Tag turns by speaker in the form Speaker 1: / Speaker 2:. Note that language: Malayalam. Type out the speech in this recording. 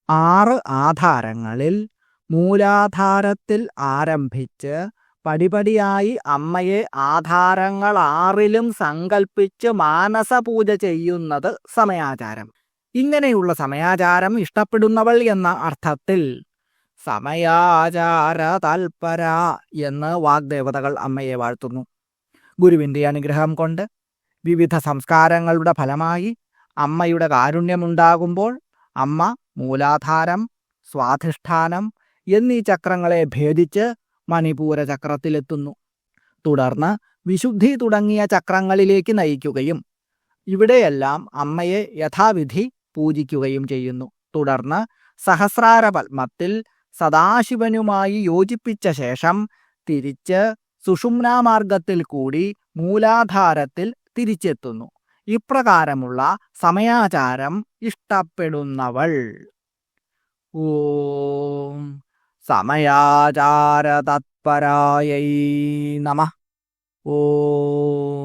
Speaker 1: 6 ആധാരങ്ങളിൽ മൂലാധാരത്തിൽ ആരംഭിച്ച് പടിപടിയായി അമ്മയെ ആധാരങ്ങൾ 6ലും സങ്കൽപ്പിച്ച് മാനസപൂജ ചെയ്യുന്നത് സമയാചാരം. ഇങ്ങനെയുള്ള സമയാചാരം ഇഷ്ടപ്പെടുന്നവൾ എന്ന അർത്ഥത്തിൽ സമയാചാര തൽപര എന്ന് വാഗ്ദേവതകൾ അമ്മയെ വാഴ്ത്തുന്നു. ഗുരുവിൻ്റെ അനുഗ്രഹം കൊണ്ട് വിവിധ സംസ്കാരങ്ങളുടെ ഫലമായി അമ്മയുടെ കാരുണ്യമുണ്ടാകുമ്പോൾ അമ്മ മൂലാധാരം, സ്വാധിഷ്ഠാനം എന്നീ ചക്രങ്ങളെ ഭേദിച്ച് മണിപൂര ചക്രത്തിലെത്തുന്നു. തുടർന്ന് വിശുദ്ധി തുടങ്ങിയ ചക്രങ്ങളിലേക്ക് നയിക്കുകയും ഇവിടെയെല്ലാം അമ്മയെ യഥാവിധി പൂജിക്കുകയും ചെയ്യുന്നു. തുടർന്ന് സഹസ്രാര പത്മത്തിൽ സദാശിവനുമായി യോജിപ്പിച്ച ശേഷം തിരിച്ച് സുഷുമ്നാമാർഗത്തിൽ കൂടി മൂലാധാരത്തിൽ തിരിച്ചെത്തുന്നു. ഇപ്രകാരമുള്ള സമയാചാരം ഇഷ്ടപ്പെടുന്നവൾ. ഓം സമയാചാര തത്പരായൈ നമഃ. ഓം